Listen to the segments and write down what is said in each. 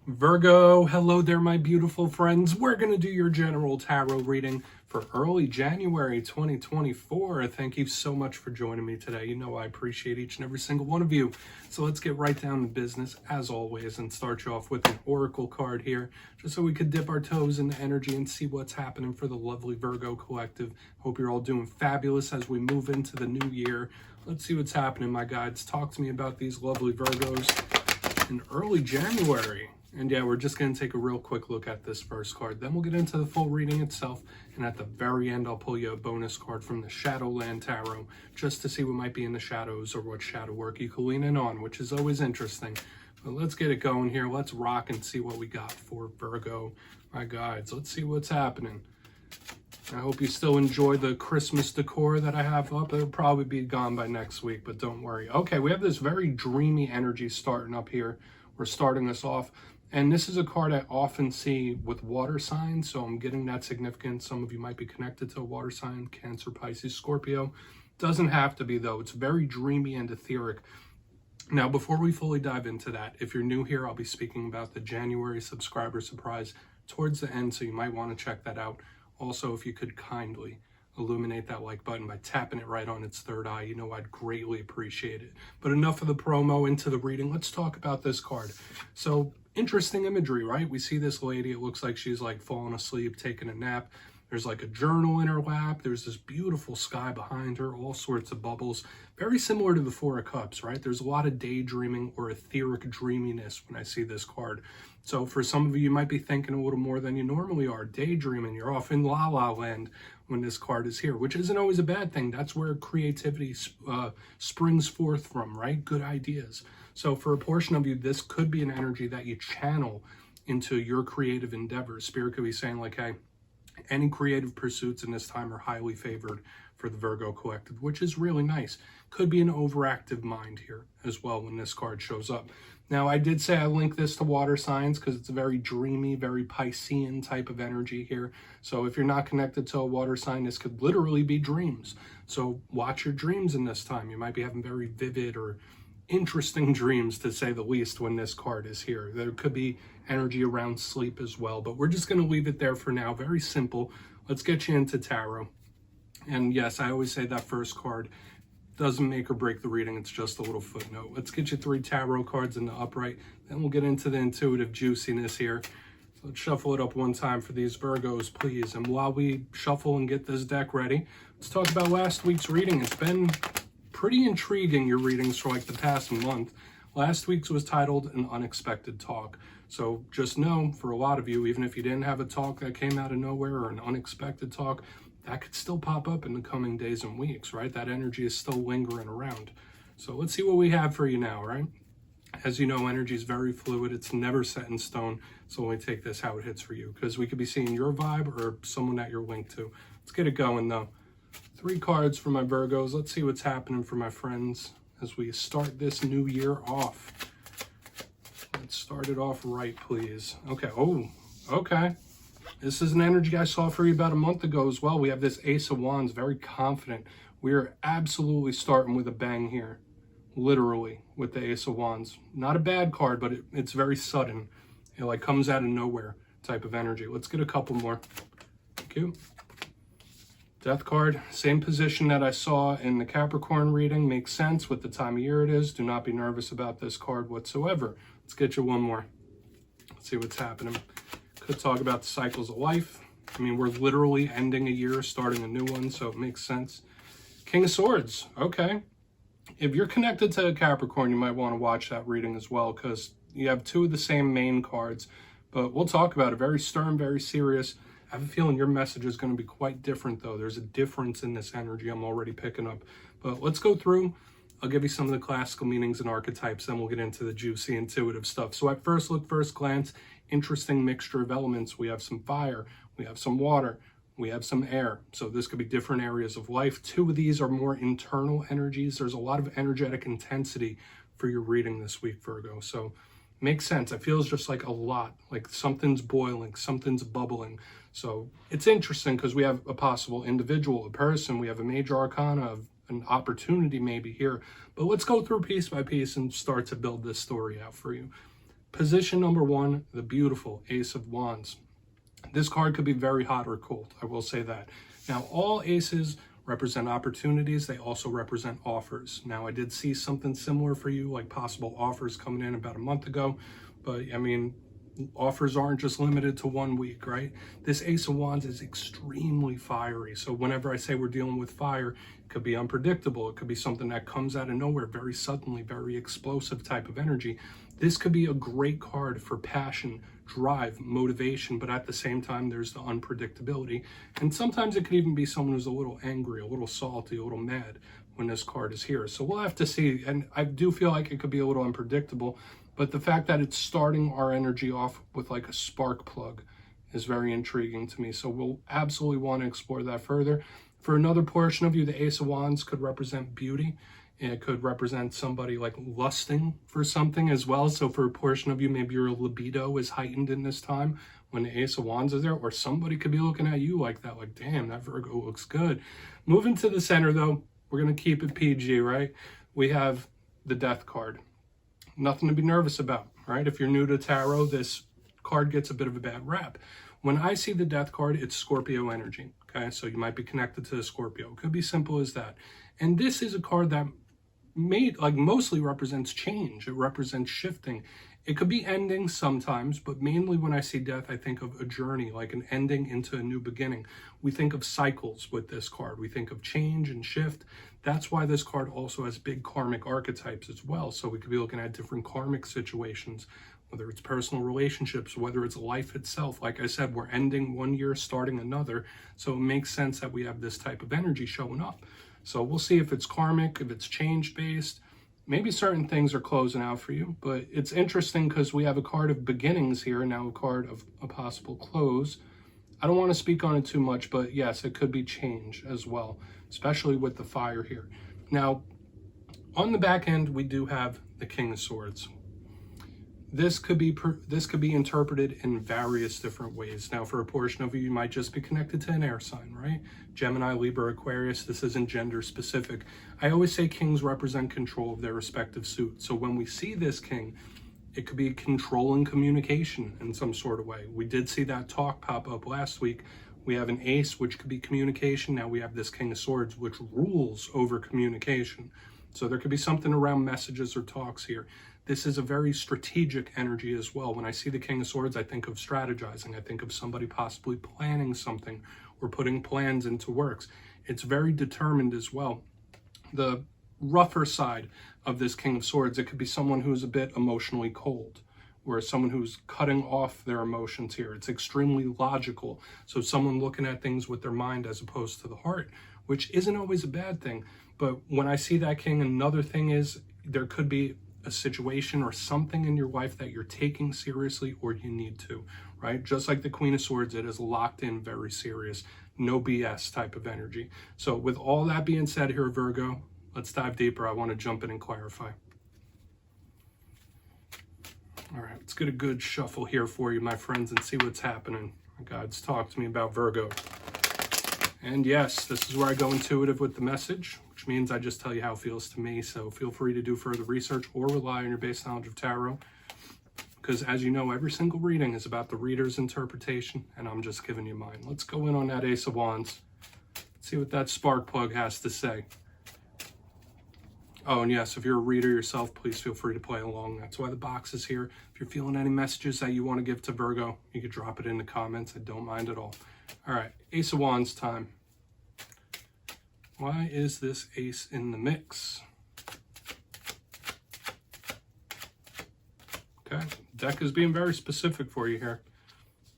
Virgo, hello there, my beautiful friends. We're going to do your general tarot reading for early January 2024. Thank you so much for joining me today. You know I appreciate each and every single one of you. So let's get right down to business, as always, and start you off with an oracle card here, just so we could dip our toes in the energy and see what's happening for the lovely Virgo collective. Hope you're all doing fabulous as we move into the new year. Let's see what's happening, my guides. Talk to me about these lovely Virgos in early January. And yeah, we're just going to take a real quick look at this first card. Then we'll get into the full reading itself. And at the very end, I'll pull you a bonus card from the Shadowland Tarot, just to see what might be in the shadows or what shadow work you can lean in on, which is always interesting. But let's get it going here. Let's rock and see what we got for Virgo, my guides. Let's see what's happening. I hope you still enjoy the Christmas decor that I have up. It'll probably be gone by next week, but don't worry. Okay, we have this very dreamy energy starting up here. We're starting this off. And this is a card I often see with water signs, so I'm getting that significance. Some of you might be connected to a water sign, Cancer, Pisces, Scorpio. Doesn't have to be, though. It's very dreamy and etheric. Now, before we fully dive into that, if you're new here, I'll be speaking about the January subscriber surprise towards the end, so you might want to check that out. Also, if you could kindly illuminate that like button by tapping it right on its third eye, you know I'd greatly appreciate it. But enough of the promo, into the reading. Let's talk about this card. So, interesting imagery, right? We see this lady, it looks like she's like falling asleep, taking a nap. There's like a journal in her lap. There's this beautiful sky behind her, all sorts of bubbles. Very similar to the Four of Cups, right? There's a lot of daydreaming or etheric dreaminess when I see this card. So for some of you, you might be thinking a little more than you normally are. Daydreaming, you're off in la la land when this card is here, which isn't always a bad thing. That's where creativity springs forth from, right? Good ideas. So for a portion of you, this could be an energy that you channel into your creative endeavors. Spirit could be saying like, hey, any creative pursuits in this time are highly favored for the Virgo collective, which is really nice. Could be an overactive mind here as well when this card shows up. Now, I did say I link this to water signs because it's a very dreamy, very Piscean type of energy here. So if you're not connected to a water sign, this could literally be dreams. So watch your dreams in this time. You might be having very vivid or interesting dreams, to say the least, when this card is here. There could be energy around sleep as well, but we're just going to leave it there for now. Very simple. Let's get you into tarot. And yes, I always say that first card doesn't make or break the reading. It's just a little footnote. Let's get you 3 tarot cards in the upright. Then we'll get into the intuitive juiciness here. So let's shuffle it up one time for these Virgos, please. And while we shuffle and get this deck ready, let's talk about last week's reading. It's been pretty intriguing, your readings for like the past month. Last week's was titled An Unexpected Talk. So just know, for a lot of you, even if you didn't have a talk that came out of nowhere or an unexpected talk, that could still pop up in the coming days and weeks, right? That energy is still lingering around. So let's see what we have for you now, right? As you know, energy is very fluid. It's never set in stone. So only take this how it hits for you, because we could be seeing your vibe or someone that you're linked to. Let's get it going, though. 3 cards for my Virgos. Let's see what's happening for my friends as we start this new year off. Let's start it off right, please. Okay. Oh, okay. This is an energy I saw for you about a month ago as well. We have this Ace of Wands, very confident. We are absolutely starting with a bang here, literally, with the Ace of Wands. Not a bad card, but it's very sudden. It like comes out of nowhere type of energy. Let's get a couple more. Thank you. Death card, same position that I saw in the Capricorn reading. Makes sense with the time of year it is. Do not be nervous about this card whatsoever. Let's get you one more. Let's see what's happening. Could talk about the cycles of life. I mean, we're literally ending a year, starting a new one, so it makes sense. King of Swords, okay. If you're connected to Capricorn, you might want to watch that reading as well, because you have 2 of the same main cards. But we'll talk about it. Very stern, very serious. I have a feeling your message is going to be quite different, though. There's a difference in this energy I'm already picking up. But let's go through. I'll give you some of the classical meanings and archetypes, then we'll get into the juicy, intuitive stuff. So at first look, first glance, interesting mixture of elements. We have some fire, we have some water, we have some air. So this could be different areas of life. 2 of these are more internal energies. There's a lot of energetic intensity for your reading this week, Virgo. So makes sense. It feels just like a lot, like something's boiling, something's bubbling. So it's interesting because we have a possible individual, a person, we have a major arcana of an opportunity maybe here. But let's go through piece by piece and start to build this story out for you. Position number 1, the beautiful Ace of Wands. This card could be very hot or cold, I will say that. Now, all aces represent opportunities. They also represent offers. Now, I did see something similar for you, like possible offers coming in about a month ago. But, I mean, offers aren't just limited to 1 week, right? This Ace of Wands is extremely fiery. So whenever I say we're dealing with fire, it could be unpredictable. It could be something that comes out of nowhere very suddenly, very explosive type of energy. This could be a great card for passion, drive, motivation, but at the same time, there's the unpredictability. And sometimes it could even be someone who's a little angry, a little salty, a little mad when this card is here. So we'll have to see. And I do feel like it could be a little unpredictable, but the fact that it's starting our energy off with like a spark plug is very intriguing to me. So we'll absolutely want to explore that further. For another portion of you, the Ace of Wands could represent beauty. It could represent somebody like lusting for something as well. So for a portion of you, maybe your libido is heightened in this time when the Ace of Wands is there, or somebody could be looking at you like that, like, damn, that Virgo looks good. Moving to the center though, we're going to keep it PG, right? We have the Death card. Nothing to be nervous about, right? If you're new to tarot, this card gets a bit of a bad rap. When I see the Death card, it's Scorpio energy, okay? So you might be connected to the Scorpio. It could be simple as that. And this is a card that mostly represents change. It represents shifting. It could be ending sometimes, but mainly when I see death, I think of a journey, like an ending into a new beginning. We think of cycles with this card. We think of change and shift. That's why this card also has big karmic archetypes as well. So we could be looking at different karmic situations, whether it's personal relationships, whether it's life itself. Like I said, we're ending 1 year, starting another. So it makes sense that we have this type of energy showing up. So we'll see if it's karmic, if it's change-based. Maybe certain things are closing out for you, but it's interesting because we have a card of beginnings here, now a card of a possible close. I don't want to speak on it too much, but yes, it could be change as well, especially with the fire here. Now, on the back end, we do have the King of Swords. This could be interpreted in various different ways. Now, for a portion of you, you might just be connected to an air sign, right? Gemini, Libra, Aquarius. This isn't gender specific. I always say kings represent control of their respective suit. So when we see this king, it could be controlling communication in some sort of way. We did see that talk pop up last week. We have an ace, which could be communication. Now we have this King of Swords, which rules over communication. So there could be something around messages or talks here. This is a very strategic energy as well. When I see the King of Swords, I think of strategizing. I think of somebody possibly planning something or putting plans into works. It's very determined as well. The rougher side of this King of Swords, it could be someone who's a bit emotionally cold, or someone who's cutting off their emotions here. It's extremely logical. So someone looking at things with their mind as opposed to the heart, which isn't always a bad thing. But when I see that king, another thing is there could be a situation or something in your life that you're taking seriously or you need to, right? Just like the Queen of Swords, it is locked in, very serious, no BS type of energy. So with all that being said here, Virgo, let's dive deeper. I want to jump in and clarify. All right, let's get a good shuffle here for you, my friends, and see what's happening. God's talked to me about Virgo. And yes, this is where I go intuitive with the message, which means I just tell you how it feels to me. So feel free to do further research or rely on your base knowledge of tarot. Because as you know, every single reading is about the reader's interpretation, and I'm just giving you mine. Let's go in on that Ace of Wands. See what that spark plug has to say. Oh, and yes, if you're a reader yourself, please feel free to play along. That's why the box is here. If you're feeling any messages that you want to give to Virgo, you could drop it in the comments. I don't mind at all. All right, Ace of Wands time. Why is this ace in the mix? Okay, deck is being very specific for you here.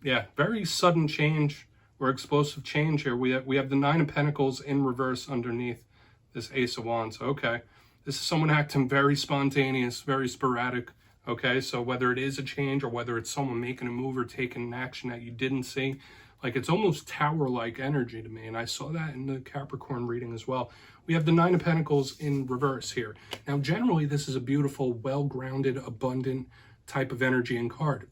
Yeah, very sudden change or explosive change here. We have the Nine of Pentacles in reverse underneath this Ace of Wands. Okay, this is someone acting very spontaneous, very sporadic. Okay, so whether it is a change or whether it's someone making a move or taking an action that you didn't see, like it's almost tower-like energy to me, and I saw that in the Capricorn reading as well. We have the Nine of Pentacles in reverse here. Now, generally, this is a beautiful, well-grounded, abundant type of energy and card.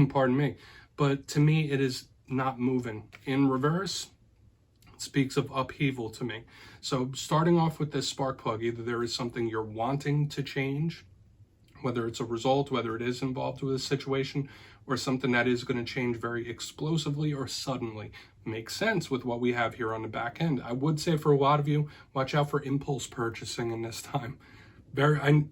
Pardon me. But to me, it is not moving. In reverse, it speaks of upheaval to me. So starting off with this spark plug, either there is something you're wanting to change, whether it's a result, whether it is involved with a situation, or something that is going to change very explosively or suddenly. Makes sense with what we have here on the back end. I would say for a lot of you, watch out for impulse purchasing in this time. Pardon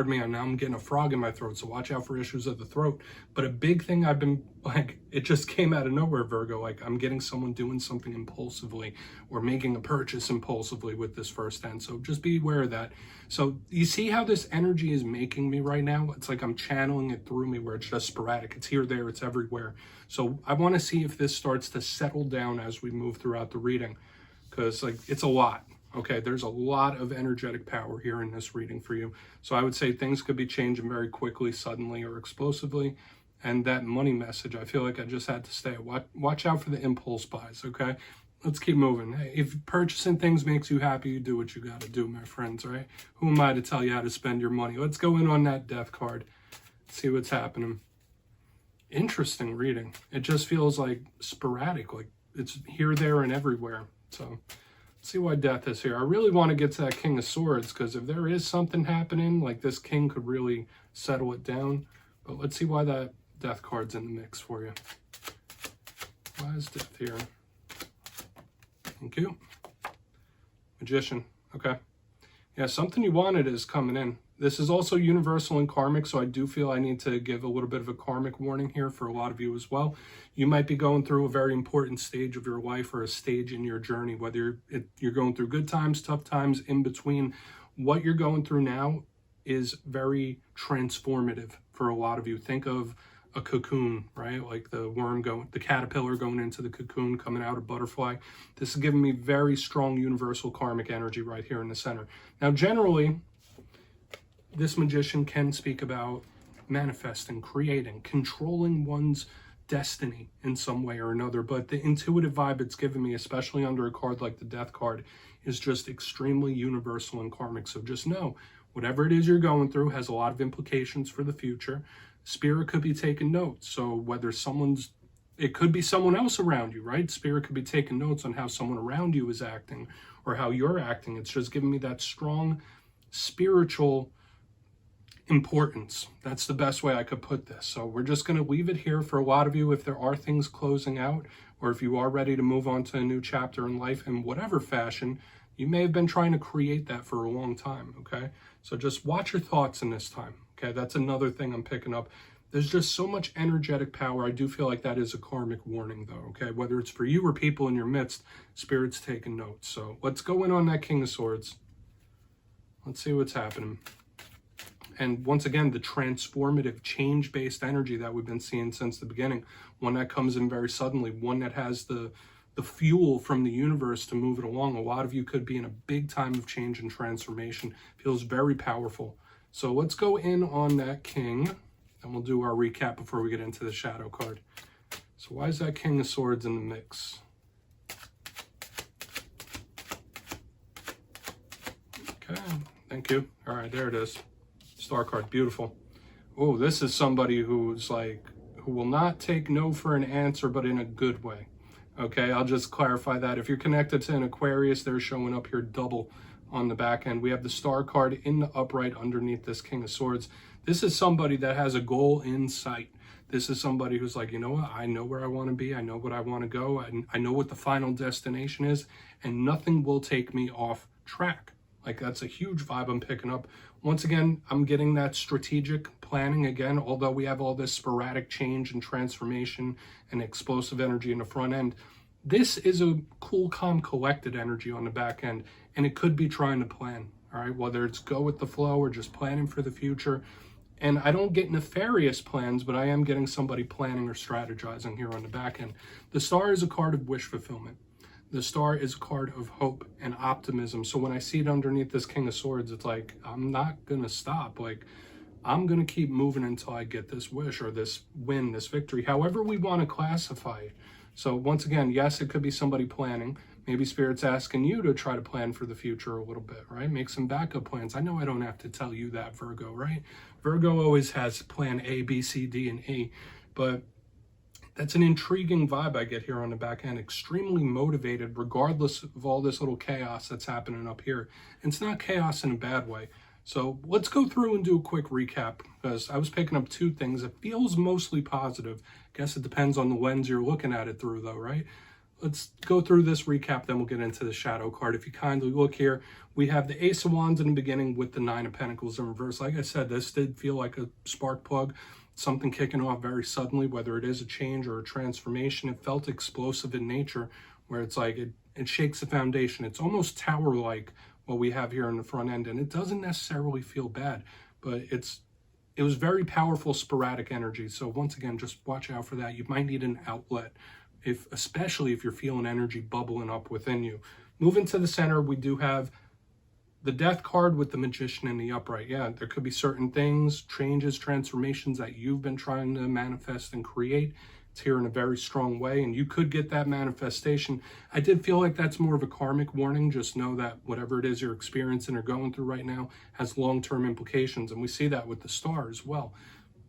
me, now I'm getting a frog in my throat, so watch out for issues of the throat. But a big thing I've been, like, it just came out of nowhere, Virgo. Like, I'm getting someone doing something impulsively or making a purchase impulsively with this first end. So just be aware of that. So you see how this energy is making me right now? It's like I'm channeling it through me where it's just sporadic. It's here, there, it's everywhere. So I want to see if this starts to settle down as we move throughout the reading, because, like, it's a lot. Okay, there's a lot of energetic power here in this reading for you. So I would say things could be changing very quickly, suddenly, or explosively. And that money message, I feel like I just had to stay. Watch out for the impulse buys, okay? Let's keep moving. Hey, if purchasing things makes you happy, you do what you got to do, my friends, right? Who am I to tell you how to spend your money? Let's go in on that death card. See what's happening. Interesting reading. It just feels like sporadic, like it's here, there, and everywhere. So see why death is here. I really want to get to that King of Swords, because if there is something happening, like this king could really settle it down. But let's see why that death card's in the mix for you. Why is death here? Thank you. Magician. Okay. Yeah, something you wanted is coming in. This is also universal and karmic, so I do feel I need to give a little bit of a karmic warning here for a lot of you as well. You might be going through a very important stage of your life or a stage in your journey, whether you're going through good times, tough times, in between. What you're going through now is very transformative for a lot of you. Think of a cocoon, right? Like the caterpillar going into the cocoon, coming out a butterfly. This is giving me very strong universal karmic energy right here in the center. Now, generally, this magician can speak about manifesting, creating, controlling one's destiny in some way or another. But the intuitive vibe it's given me, especially under a card like the death card, is just extremely universal and karmic. So just know, whatever it is you're going through has a lot of implications for the future. Spirit could be taking notes. So whether it could be someone else around you, right? Spirit could be taking notes on how someone around you is acting or how you're acting. It's just giving me that strong spiritual importance. That's the best way I could put this. So we're just going to leave it here for a lot of you. If there are things closing out, or if you are ready to move on to a new chapter in life in whatever fashion, you may have been trying to create that for a long time, okay? So just watch your thoughts in this time, okay? That's another thing I'm picking up. There's just so much energetic power. I do feel like that is a karmic warning, though, okay? Whether it's for you or people in your midst, Spirit's taking notes. So let's go in on that King of Swords. Let's see what's happening. And once again, the transformative, change-based energy that we've been seeing since the beginning, one that comes in very suddenly, one that has the fuel from the universe to move it along. A lot of you could be in a big time of change and transformation. Feels very powerful. So let's go in on that king, and we'll do our recap before we get into the shadow card. So why is that King of Swords in the mix? Okay, thank you. All right, there it is. Star card, beautiful. Oh, this is somebody who's like, who will not take no for an answer, but in a good way. Okay, I'll just clarify that. If you're connected to an Aquarius, they're showing up here double on the back end. We have the Star card in the upright underneath this King of Swords. This is somebody that has a goal in sight. This is somebody who's like, you know what? I know where I want to be. I know what I want to go. I know what the final destination is, and nothing will take me off track. Like, that's a huge vibe I'm picking up. Once again, I'm getting that strategic planning again, although we have all this sporadic change and transformation and explosive energy in the front end. This is a cool, calm, collected energy on the back end, and it could be trying to plan, all right? Whether it's go with the flow or just planning for the future. And I don't get nefarious plans, but I am getting somebody planning or strategizing here on the back end. The Star is a card of wish fulfillment. The Star is a card of hope and optimism. So when I see it underneath this King of Swords, it's like, I'm not going to stop. Like, I'm going to keep moving until I get this wish or this win, this victory, however we want to classify it. So once again, yes, it could be somebody planning. Maybe Spirit's asking you to try to plan for the future a little bit, right? Make some backup plans. I know I don't have to tell you that, Virgo, right? Virgo always has plan A, B, C, D, and E. But that's an intriguing vibe I get here on the back end. Extremely motivated, regardless of all this little chaos that's happening up here. And it's not chaos in a bad way. So let's go through and do a quick recap, because I was picking up two things. It feels mostly positive. Guess it depends on the lens you're looking at it through though, right? Let's go through this recap, then we'll get into the shadow card. If you kindly look here, we have the Ace of Wands in the beginning with the Nine of Pentacles in reverse. Like I said, this did feel like a spark plug, something kicking off very suddenly, whether it is a change or a transformation. It felt explosive in nature, where it's like it shakes the foundation. It's almost tower-like what we have here in the front end, and it doesn't necessarily feel bad, but it was very powerful, sporadic energy. So once again, just watch out for that. You might need an outlet, especially if you're feeling energy bubbling up within you. Moving to the center, we do have the Death card with the Magician in the upright. Yeah, there could be certain things, changes, transformations that you've been trying to manifest and create. It's here in a very strong way, and you could get that manifestation. I did feel like that's more of a karmic warning. Just know that whatever it is you're experiencing or going through right now has long-term implications, and we see that with the Star as well.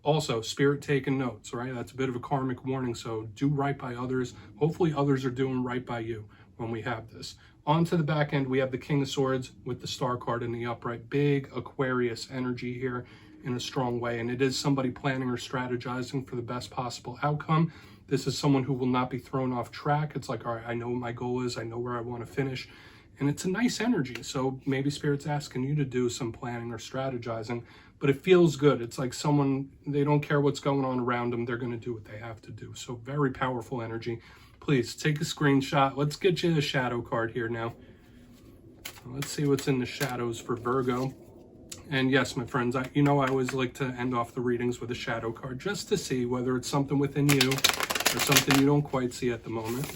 Also, Spirit taking notes, right? That's a bit of a karmic warning, so do right by others. Hopefully others are doing right by you when we have this. On to the back end, we have the King of Swords with the Star card in the upright. Big Aquarius energy here in a strong way, and it is somebody planning or strategizing for the best possible outcome. This is someone who will not be thrown off track. It's like, all right, I know what my goal is, I know where I want to finish, and it's a nice energy. So maybe Spirit's asking you to do some planning or strategizing, but it feels good. It's like someone, they don't care what's going on around them, they're going to do what they have to do. So very powerful energy. Please take a screenshot. Let's get you the shadow card here now. Let's see what's in the shadows for Virgo. And yes, my friends, I always like to end off the readings with a shadow card, just to see whether it's something within you or something you don't quite see at the moment.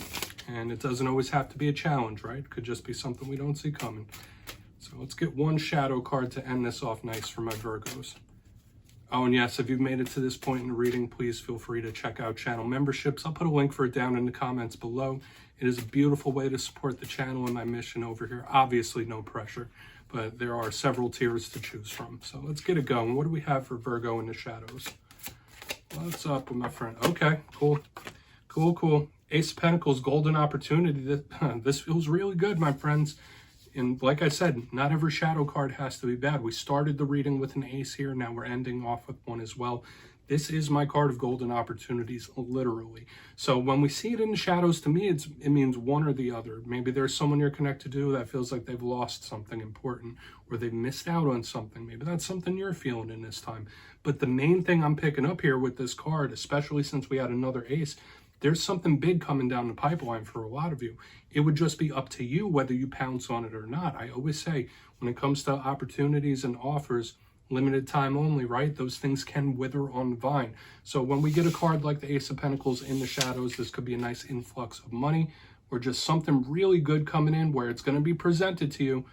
And it doesn't always have to be a challenge, right? It could just be something we don't see coming. So let's get one shadow card to end this off nice for my Virgos. Oh, and yes, if you've made it to this point in the reading, please feel free to check out channel memberships. I'll put a link for it down in the comments below. It is a beautiful way to support the channel and my mission over here. Obviously, no pressure, but there are several tiers to choose from. So let's get it going. What do we have for Virgo in the shadows? What's up with my friend? Okay, cool. Ace of Pentacles, golden opportunity. This feels really good, my friends. And like I said, not every shadow card has to be bad. We started the reading with an ace here. Now we're ending off with one as well. This is my card of golden opportunities, literally. So when we see it in the shadows, to me, it means one or the other. Maybe there's someone you're connected to that feels like they've lost something important, or they've missed out on something. Maybe that's something you're feeling in this time. But the main thing I'm picking up here with this card, especially since we had another ace, there's something big coming down the pipeline for a lot of you. It would just be up to you whether you pounce on it or not. I always say, when it comes to opportunities and offers, limited time only, right? Those things can wither on the vine. So when we get a card like the Ace of Pentacles in the shadows, this could be a nice influx of money, or just something really good coming in where it's going to be presented to you,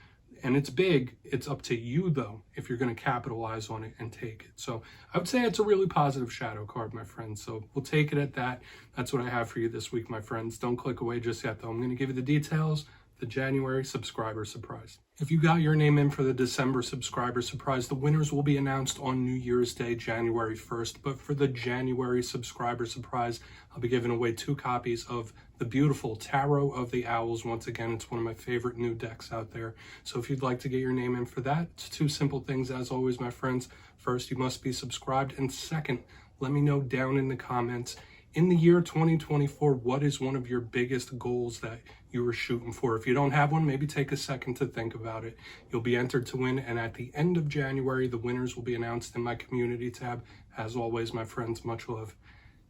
and it's big. It's up to you, though, if you're going to capitalize on it and take it. So I would say it's a really positive shadow card, my friends. So we'll take it at that. That's what I have for you this week, my friends. Don't click away just yet, though. I'm going to give you the details, the January subscriber surprise. If you got your name in for the December subscriber surprise, the winners will be announced on New Year's Day, January 1st. But for the January subscriber surprise, I'll be giving away 2 copies of the beautiful Tarot of the Owls. Once again, it's one of my favorite new decks out there. So if you'd like to get your name in for that, it's 2 simple things as always, my friends. First, you must be subscribed. And second, let me know down in the comments, in the year 2024, what is one of your biggest goals that you were shooting for? If you don't have one, maybe take a second to think about it. You'll be entered to win, and at the end of January, the winners will be announced in my community tab. As always, my friends, much love,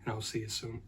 and I'll see you soon.